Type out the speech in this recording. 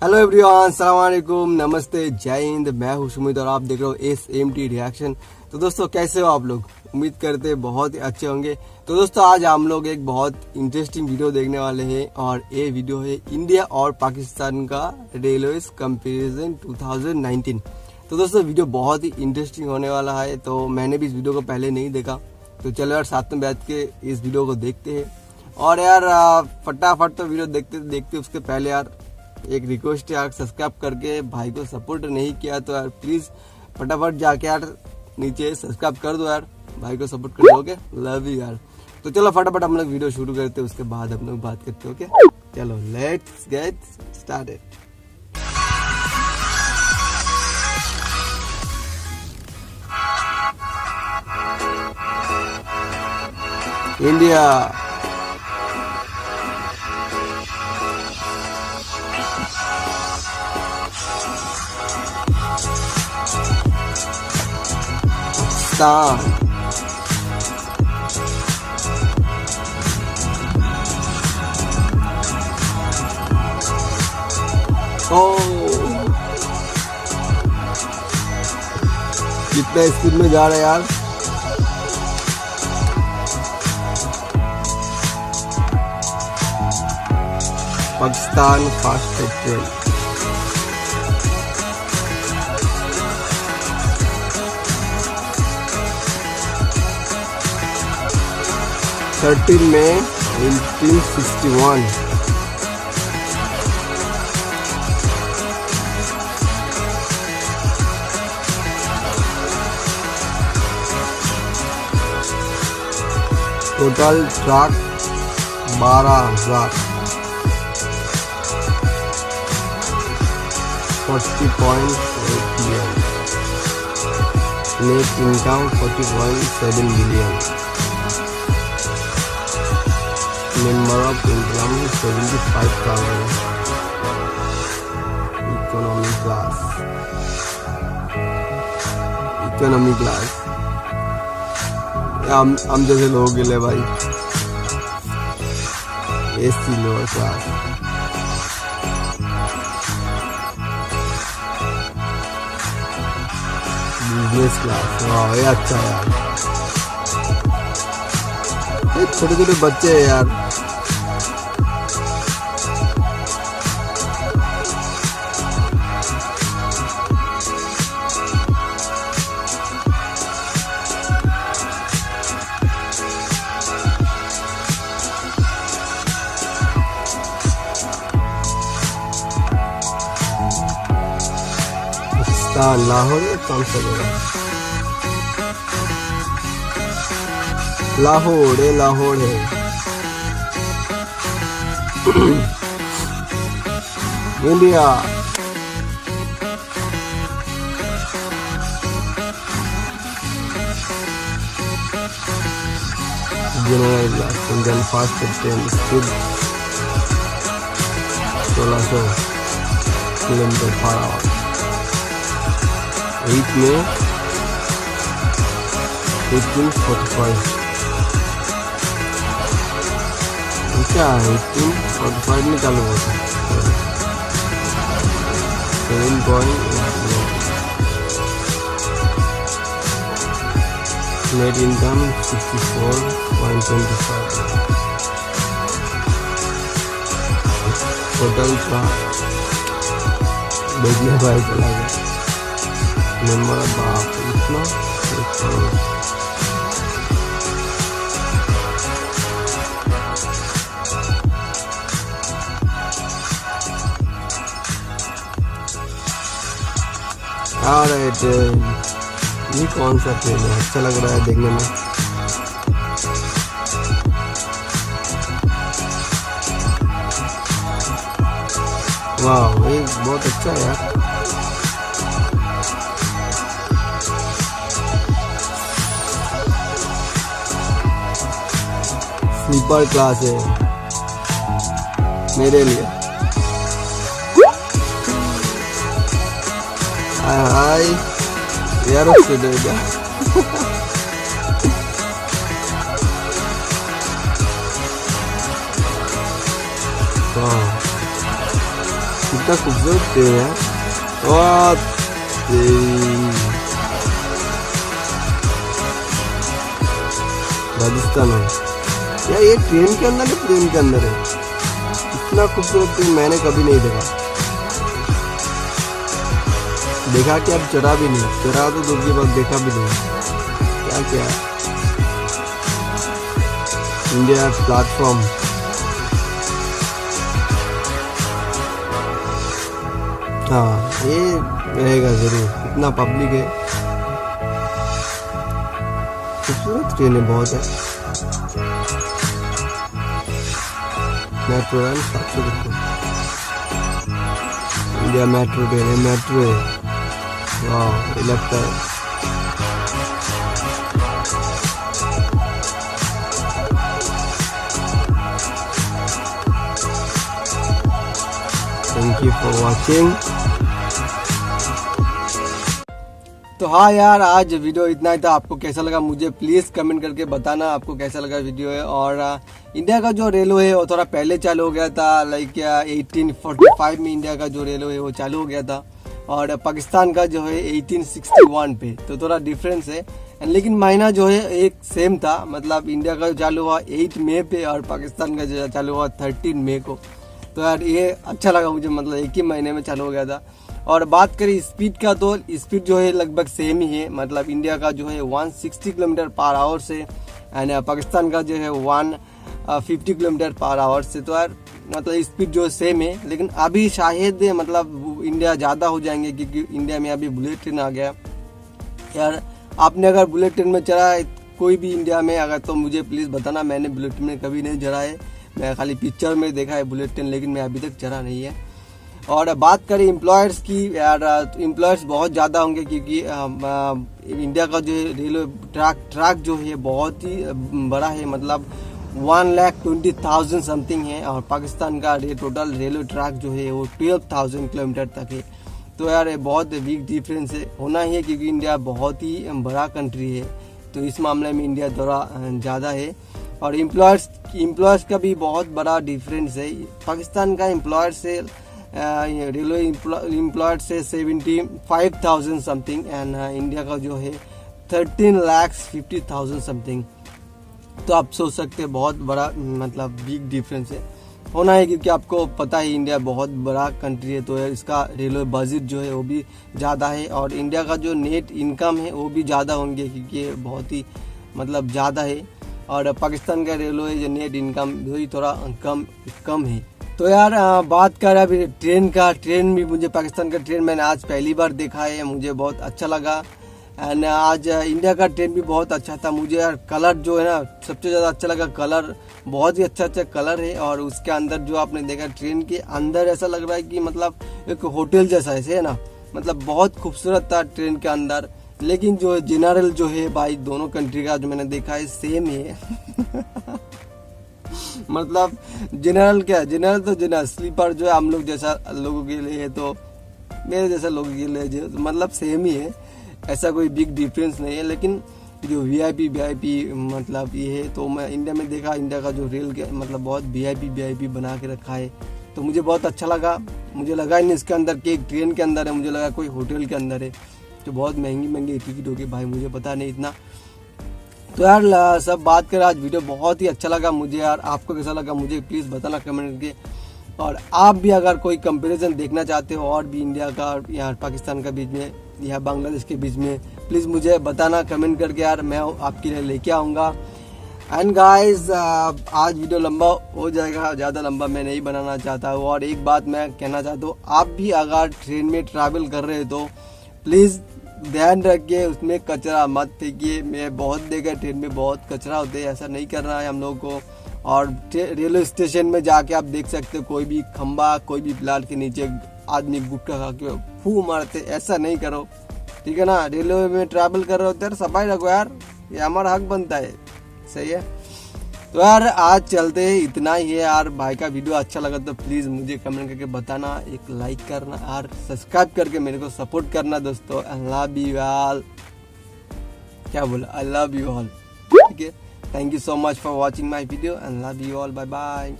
Hello everyone, अस्सलाम वालेकुम, नमस्ते, जय हिंद। मैं हूं सुमित और आप देख रहे हो SMT रिएक्शन। तो दोस्तों कैसे हो आप लोग? उम्मीद करते हैं बहुत ही अच्छे होंगे। तो दोस्तों आज हम लोग एक बहुत इंटरेस्टिंग वीडियो देखने वाले हैं और ये वीडियो है इंडिया और पाकिस्तान का रेलवे कंपैरिजन 2019। तो दोस्तों वीडियो बहुत ही इंटरेस्टिंग होने वाला है। तो मैंने भी इस वीडियो को पहले नहीं देखा, तो चलो यार साथ में बैठ के इस वीडियो को देखते हैं। और यार फटाफट तो वीडियो देखते देखते उसके पहले यार एक रिक्वेस्ट है यार, सब्सक्राइब करके भाई को सपोर्ट नहीं किया तो यार प्लीज फटाफट जाके यार नीचे सब्सक्राइब कर दो यार, भाई को सपोर्ट कर दो। ओके, लव यू यार। तो चलो फटाफट हम लोग वीडियो शुरू करते हैं, उसके बाद हम लोग बात करते हैं। ओके चलो let's get started. India, Pakistan, कितना स्पीड में जा रहे हैं यार। पाकिस्तान फास्ट ट्रेन, में 1861, total truck 12,000, 40.8 billion, net income 40.7 billion, member of income 75,000, economy class हम जैसे लोग के लिए भाई AC lower class, business class. वाह ये अच्छा है यार, ये छोटे छोटे बच्चे हैं यार। पाकिस्तान लाहौर में कौन सा जगह? लाहौर है। India, Indian fast train speed 1600 kilometre per hour, 8 में 1845। क्या 1845 में चालू होता है। 7.8 नेट इनकम 64.25, टोटल का देखने भाई चला गया। नंबर बाप इतना ऑलराइट, ये कौन सा ट्रेन है? अच्छा लग रहा है देखने में। वाह ये बहुत अच्छा है यार। स्लीपर क्लास है मेरे लिए। हाय यार उससे देगा कितना खूबसूरत ट्रेन है। वाह राजस्थान में यार, ये ट्रेन के अंदर है, प्लेन के अंदर है। इतना खूबसूरत ट्रेन मैंने कभी नहीं देखा कि अब चढ़ा भी नहीं, चढ़ा तो दूर की बात, देखा भी नहीं। क्या क्या इंडिया प्लेटफॉर्म, हाँ ये रहेगा जरूर, इतना पब्लिक है। खूबसूरत ट्रेन है, बहुत है। मेट्रो है, इंडिया मेट्रो ट्रेन है, मेट्रो है। वाह ये लगता है थैंक यू फॉर वॉचिंग। तो हाँ यार, आज वीडियो इतना ही था। आपको कैसा लगा मुझे प्लीज़ कमेंट करके बताना, आपको कैसा लगा वीडियो है। और इंडिया का जो रेलवे है वो थोड़ा पहले चालू हो गया था, लाइक 1845 में इंडिया का जो रेलवे है वो चालू हो गया था, और पाकिस्तान का जो है 1861 पे, तो थोड़ा डिफरेंस है। लेकिन महीना जो है एक सेम था, मतलब इंडिया का चालू हुआ 8 मई पे और पाकिस्तान का जो चालू हुआ 13 मई को। तो यार ये अच्छा लगा मुझे, मतलब एक ही महीने में चालू हो गया था। और बात करें स्पीड का, तो स्पीड जो है लगभग सेम ही है, मतलब इंडिया का जो है 160 किलोमीटर पर आवर से, एंड पाकिस्तान का जो है 150 किलोमीटर पर आवर से। तो यार मतलब स्पीड जो सेम है, लेकिन अभी शायद मतलब इंडिया ज़्यादा हो जाएंगे, क्योंकि इंडिया में अभी बुलेट ट्रेन आ गया। यार आपने अगर बुलेट ट्रेन में चढ़ा है कोई भी इंडिया में अगर, तो मुझे प्लीज़ बताना। मैंने बुलेट ट्रेन में कभी नहीं चढ़ा है, मैं खाली पिक्चर में देखा है बुलेट ट्रेन, लेकिन मैं अभी तक चढ़ा नहीं है। और बात करें एम्प्लॉयर्स की, यार एम्प्लॉयर्स बहुत ज़्यादा होंगे, क्योंकि इंडिया का जो रेलवे ट्रैक जो है बहुत ही बड़ा है, मतलब 1,20,000 समथिंग है, और पाकिस्तान का टोटल रेलवे ट्रैक जो है वो 12,000 किलोमीटर तक है। तो यार ये बहुत बिग डिफरेंस है, होना ही है, क्योंकि इंडिया बहुत ही बड़ा कंट्री है, तो इस मामले में इंडिया थोड़ा ज़्यादा है। और एम्प्लॉयर्स का भी बहुत बड़ा डिफरेंस है। पाकिस्तान का एम्प्लॉयर से रेलवे एम्प्लॉयर से 75,000 समथिंग, एंड इंडिया का जो है 13,50,000 समथिंग। तो आप सोच सकते हैं बहुत बड़ा मतलब बिग डिफरेंस है, होना है, क्योंकि आपको पता है इंडिया बहुत बड़ा कंट्री है, तो इसका रेलवे बजट जो है वो भी ज़्यादा है, और इंडिया का जो नेट इनकम है वो भी ज़्यादा होंगे, क्योंकि बहुत ही मतलब ज़्यादा है। और पाकिस्तान का रेलवे जो नेट इनकम वही थोड़ा कम है। तो यार बात कर अभी ट्रेन का, ट्रेन भी मुझे पाकिस्तान का ट्रेन मैंने आज पहली बार देखा है, मुझे बहुत अच्छा लगा। एंड आज इंडिया का ट्रेन भी बहुत अच्छा था। मुझे यार कलर जो है ना सबसे ज़्यादा अच्छा लगा, कलर बहुत ही अच्छा कलर है, और उसके अंदर जो आपने देखा ट्रेन के अंदर ऐसा लग रहा है कि मतलब एक होटल जैसा ऐसे है ना, मतलब बहुत खूबसूरत था ट्रेन के अंदर। लेकिन जो जनरल जो है भाई दोनों कंट्री का जो मैंने देखा है सेम ही है मतलब जनरल क्या, जनरल तो जनरल, स्लीपर जो है हम लोग जैसा लोगों के लिए है, तो मेरे जैसा लोगों के लिए मतलब सेम ही है, ऐसा कोई बिग डिफरेंस नहीं है। लेकिन जो वीआईपी मतलब ये है, तो मैं इंडिया में देखा इंडिया का जो रेल के मतलब बहुत वीआईपी बना के रखा है, तो मुझे बहुत अच्छा लगा। मुझे लगा नहीं इसके अंदर कि एक ट्रेन के अंदर है, मुझे लगा कोई होटल के अंदर है, तो बहुत महंगी टिकट होगी भाई, मुझे पता नहीं इतना। तो यार सब बात कर, आज वीडियो बहुत ही अच्छा लगा मुझे। यार आपको कैसा लगा मुझे प्लीज़ बताना कमेंट करके, और आप भी अगर कोई कंपैरिजन देखना चाहते हो और भी इंडिया का या पाकिस्तान का बीच में या बांग्लादेश के बीच में, प्लीज़ मुझे बताना कमेंट करके, यार मैं आपके लिए लेके आऊँगा। एंड गाइस आज वीडियो लंबा हो जाएगा, ज़्यादा लंबा मैं नहीं बनाना चाहता हूँ। और एक बात मैं कहना चाहता हूँ, आप भी अगर ट्रेन में ट्रैवल कर रहे हो तो प्लीज़ ध्यान रखिए, उसमें कचरा मत फेंकिए। मैं बहुत देखा ट्रेन में बहुत कचरा होते हैं, ऐसा नहीं करना है हम लोग को। और रेलवे स्टेशन में जाके आप देख सकते हो कोई भी खंबा, कोई भी प्लाट के नीचे आदमी गुटखा खा के फू मारते, ऐसा नहीं करो, ठीक है ना। रेलवे में ट्रैवल कर रहे हो तो सफाई रखो यार, ये हमारा हक बनता है, सही है। तो यार आज चलते हैं, इतना ही है यार। भाई का वीडियो अच्छा लगा तो प्लीज़ मुझे कमेंट करके बताना, एक लाइक करना और सब्सक्राइब करके मेरे को सपोर्ट करना दोस्तों। आई लव यू ऑल, क्या बोला, आई लव यू ऑल, ठीक है। Thank you so much for watching my video and love you all, bye bye.